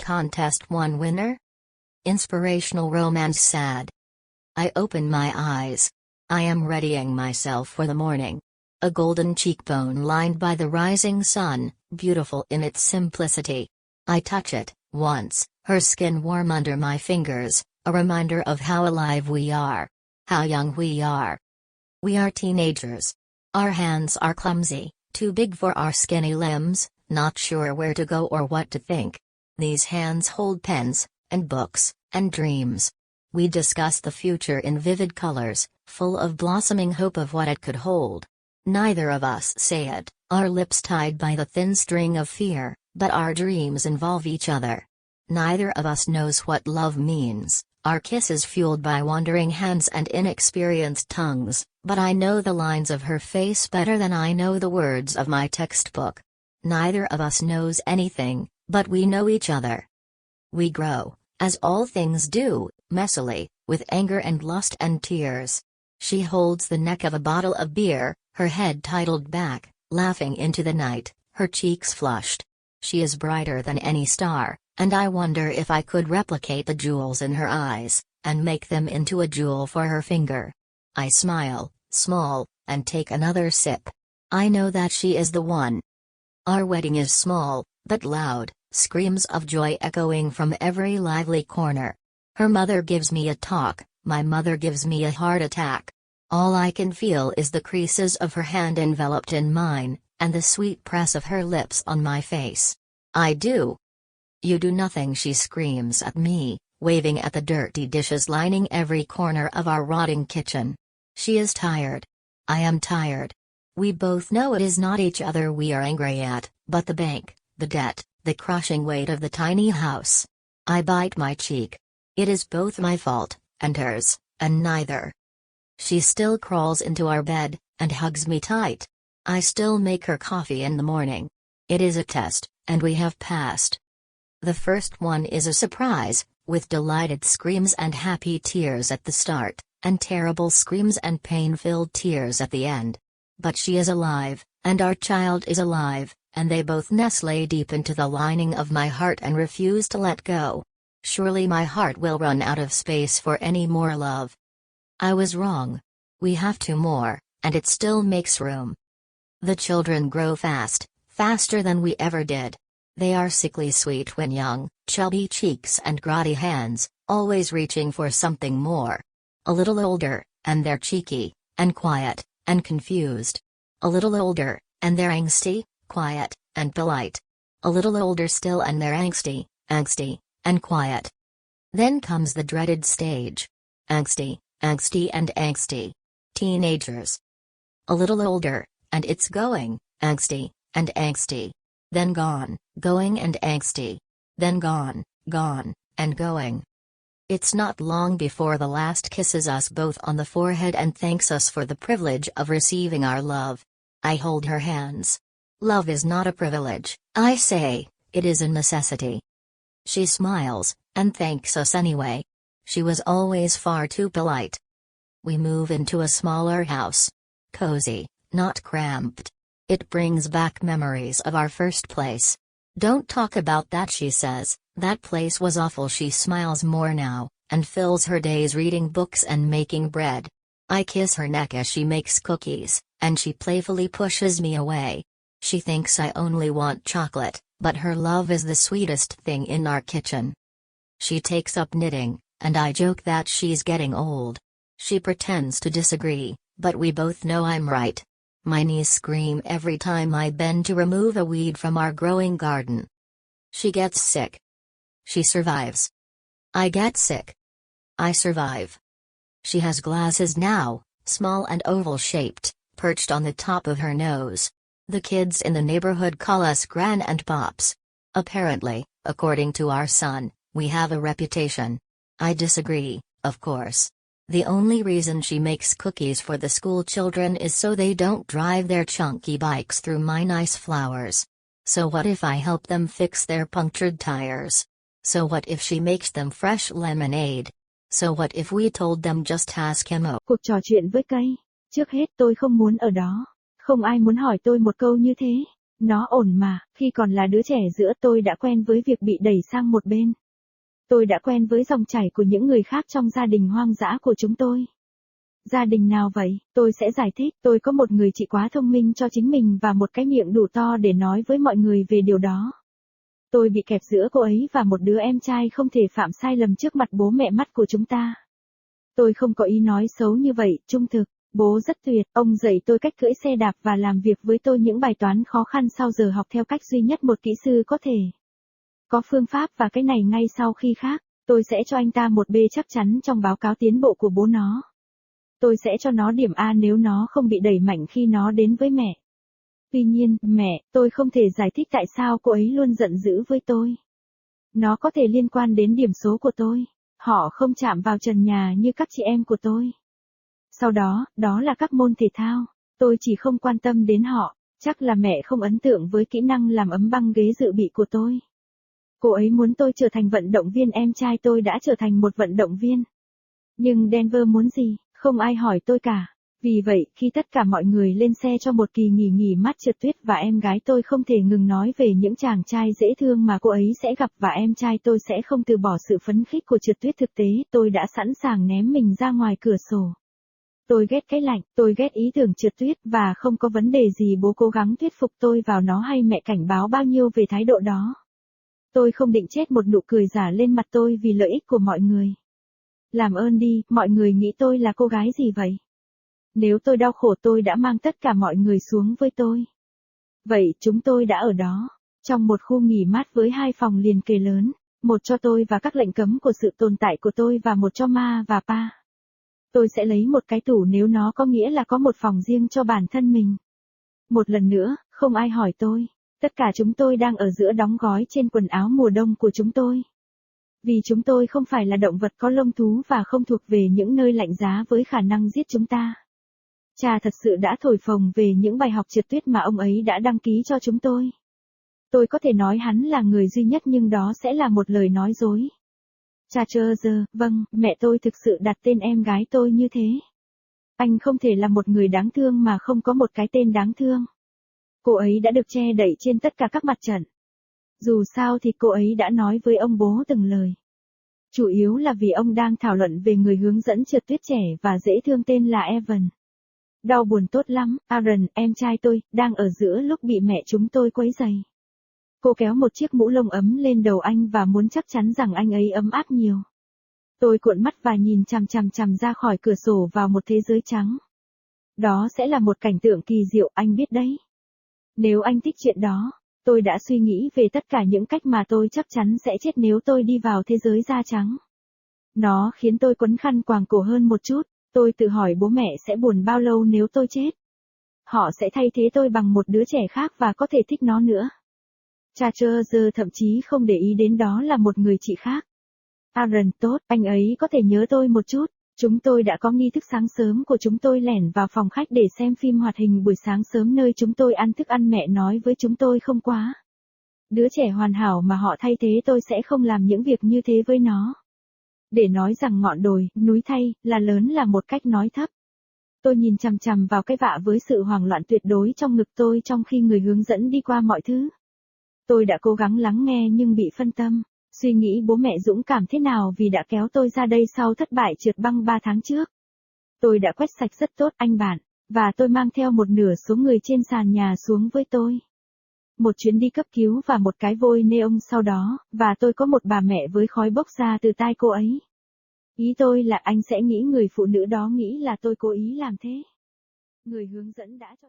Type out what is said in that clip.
contest one winner? Inspirational romance sad. I open my eyes. I am readying myself for the morning. A golden cheekbone lined by the rising sun, beautiful in its simplicity. I touch it, once, her skin warm under my fingers, a reminder of how alive we are. How young we are. We are teenagers. Our hands are clumsy, too big for our skinny limbs, not sure where to go or what to think. These hands hold pens, and books, and dreams. We discuss the future in vivid colors, full of blossoming hope of what it could hold. Neither of us say it, our lips tied by the thin string of fear, but our dreams involve each other. Neither of us knows what love means, our kisses fueled by wandering hands and inexperienced tongues, but I know the lines of her face better than I know the words of my textbook. Neither of us knows anything, but we know each other. We grow, as all things do, messily, with anger and lust and tears. She holds the neck of a bottle of beer, her head titled back, laughing into the night, her cheeks flushed. She is brighter than any star, and I wonder if I could replicate the jewels in her eyes, and make them into a jewel for her finger. I smile, small, and take another sip. I know that she is the one. Our wedding is small, but loud, screams of joy echoing from every lively corner. Her mother gives me a talk, my mother gives me a heart attack. All I can feel is the creases of her hand enveloped in mine, and the sweet press of her lips on my face. I do. You do nothing, she screams at me, waving at the dirty dishes lining every corner of our rotting kitchen. She is tired. I am tired. We both know it is not each other we are angry at, but the bank, the debt, the crushing weight of the tiny house. I bite my cheek. It is both my fault, and hers, and neither. She still crawls into our bed, and hugs me tight. I still make her coffee in the morning. It is a test, and we have passed. The first one is a surprise, with delighted screams and happy tears at the start, and terrible screams and pain-filled tears at the end. But she is alive, and our child is alive, and they both nestle deep into the lining of my heart and refuse to let go. Surely my heart will run out of space for any more love. I was wrong. We have two more, and it still makes room. The children grow fast, faster than we ever did. They are sickly sweet when young, chubby cheeks and grotty hands, always reaching for something more. A little older, and they're cheeky, and quiet, and confused. A little older, and they're angsty, quiet, and polite. A little older still and they're angsty, and quiet. Then comes the dreaded stage. Angsty, and angsty. Teenagers. A little older, and it's going, angsty, and angsty. Then gone, going and angsty. Then gone, and going. It's not long before the last kisses us both on the forehead and thanks us for the privilege of receiving our love. I hold her hands. Love is not a privilege, I say, it is a necessity. She smiles, and thanks us anyway. She was always far too polite. We move into a smaller house. Cozy, not cramped. It brings back memories of our first place. Don't talk about that, she says, that place was awful. She smiles more now, and fills her days reading books and making bread. I kiss her neck as she makes cookies, and she playfully pushes me away. She thinks I only want chocolate, but her love is the sweetest thing in our kitchen. She takes up knitting, and I joke that she's getting old. She pretends to disagree, but we both know I'm right. My knees scream every time I bend to remove a weed from our growing garden. She gets sick. She survives. I get sick. I survive. She has glasses now, small and oval-shaped, perched on the top of her nose. The kids in the neighborhood call us Gran and Pops. Apparently, according to our son, we have a reputation. I disagree, of course. The only reason she makes cookies for the school children is so they don't drive their chunky bikes through my nice flowers. So what if I help them fix their punctured tires? So what if she makes them fresh lemonade? So what if we told them just ask him? Cuộc trò chuyện với cây. Trước hết tôi không muốn ở đó. Không ai muốn hỏi tôi một câu như thế. Nó ổn mà, khi còn là đứa trẻ giữa tôi đã quen với việc bị đẩy sang một bên. Tôi đã quen với dòng chảy của những người khác trong gia đình hoang dã của chúng tôi. Gia đình nào vậy? Tôi sẽ giải thích, tôi có một người chị quá thông minh cho chính mình và một cái miệng đủ to để nói với mọi người về điều đó. Tôi bị kẹp giữa cô ấy và một đứa em trai không thể phạm sai lầm trước mặt bố mẹ mắt của chúng ta. Tôi không có ý nói xấu như vậy, trung thực. Bố rất tuyệt, ông dạy tôi cách cưỡi xe đạp và làm việc với tôi những bài toán khó khăn sau giờ học theo cách duy nhất một kỹ sư có thể. Có phương pháp và cái này ngay sau khi khác, tôi sẽ cho anh ta một B chắc chắn trong báo cáo tiến bộ của bố nó. Tôi sẽ cho nó điểm A nếu nó không bị đẩy mạnh khi nó đến với mẹ. Tuy nhiên, mẹ, tôi không thể giải thích tại sao cô ấy luôn giận dữ với tôi. Nó có thể liên quan đến điểm số của tôi. Họ không chạm vào trần nhà như các chị em của tôi. Sau đó, đó là các môn thể thao. Tôi chỉ không quan tâm đến họ. Chắc là mẹ không ấn tượng với kỹ năng làm ấm băng ghế dự bị của tôi. Cô ấy muốn tôi trở thành vận động viên, em trai tôi đã trở thành một vận động viên. Nhưng Denver muốn gì? Không ai hỏi tôi cả. Vì vậy, khi tất cả mọi người lên xe cho một kỳ nghỉ mát trượt tuyết và em gái tôi không thể ngừng nói về những chàng trai dễ thương mà cô ấy sẽ gặp và em trai tôi sẽ không từ bỏ sự phấn khích của trượt tuyết thực tế, tôi đã sẵn sàng ném mình ra ngoài cửa sổ. Tôi ghét cái lạnh, tôi ghét ý tưởng trượt tuyết và không có vấn đề gì bố cố gắng thuyết phục tôi vào nó hay mẹ cảnh báo bao nhiêu về thái độ đó. Tôi không định chết một nụ cười giả lên mặt tôi vì lợi ích của mọi người. Làm ơn đi, mọi người nghĩ tôi là cô gái gì vậy? Nếu tôi đau khổ tôi đã mang tất cả mọi người xuống với tôi. Vậy chúng tôi đã ở đó, trong một khu nghỉ mát với 2 phòng liền kề lớn, một cho tôi và các lệnh cấm của sự tồn tại của tôi và một cho ma và pa. Tôi sẽ lấy một cái tủ nếu nó có nghĩa là có một phòng riêng cho bản thân mình. Một lần nữa, không ai hỏi tôi. Tất cả chúng tôi đang ở giữa đóng gói trên quần áo mùa đông của chúng tôi. Vì chúng tôi không phải là động vật có lông thú và không thuộc về những nơi lạnh giá với khả năng giết chúng ta. Cha thật sự đã thổi phồng về những bài học trượt tuyết mà ông ấy đã đăng ký cho chúng tôi. Tôi có thể nói hắn là người duy nhất nhưng đó sẽ là một lời nói dối. Cha Charles, vâng, mẹ tôi thực sự đặt tên em gái tôi như thế. Anh không thể là một người đáng thương mà không có một cái tên đáng thương. Cô ấy đã được che đậy trên tất cả các mặt trận. Dù sao thì cô ấy đã nói với ông bố từng lời. Chủ yếu là vì ông đang thảo luận về người hướng dẫn trượt tuyết trẻ và dễ thương tên là Evan. Đau buồn tốt lắm, Aaron, em trai tôi, đang ở giữa lúc bị mẹ chúng tôi quấy rầy. Cô kéo một chiếc mũ lông ấm lên đầu anh và muốn chắc chắn rằng anh ấy ấm áp nhiều. Tôi cuộn mắt và nhìn chằm ra khỏi cửa sổ vào một thế giới trắng. Đó sẽ là một cảnh tượng kỳ diệu, anh biết đấy. Nếu anh thích chuyện đó, tôi đã suy nghĩ về tất cả những cách mà tôi chắc chắn sẽ chết nếu tôi đi vào thế giới da trắng. Nó khiến tôi quấn khăn quàng cổ hơn một chút, tôi tự hỏi bố mẹ sẽ buồn bao lâu nếu tôi chết. Họ sẽ thay thế tôi bằng một đứa trẻ khác và có thể thích nó nữa. Cha Charles thậm chí không để ý đến đó là một người chị khác. Aaron tốt, anh ấy có thể nhớ tôi một chút. Chúng tôi đã có nghi thức sáng sớm của chúng tôi lẻn vào phòng khách để xem phim hoạt hình buổi sáng sớm nơi chúng tôi ăn thức ăn mẹ nói với chúng tôi không quá. Đứa trẻ hoàn hảo mà họ thay thế tôi sẽ không làm những việc như thế với nó. Để nói rằng ngọn đồi, núi thay, là lớn là một cách nói thấp. Tôi nhìn chằm vào cái vạ với sự hoảng loạn tuyệt đối trong ngực tôi trong khi người hướng dẫn đi qua mọi thứ. Tôi đã cố gắng lắng nghe nhưng bị phân tâm. Suy nghĩ bố mẹ dũng cảm thế nào vì đã kéo tôi ra đây sau thất bại trượt băng 3 tháng trước. Tôi đã quét sạch rất tốt anh bạn, và tôi mang theo một nửa số người trên sàn nhà xuống với tôi. Một chuyến đi cấp cứu và một cái vôi neon sau đó, và tôi có một bà mẹ với khói bốc ra từ tai cô ấy. Ý tôi là anh sẽ nghĩ người phụ nữ đó nghĩ là tôi cố ý làm thế. Người hướng dẫn đã cho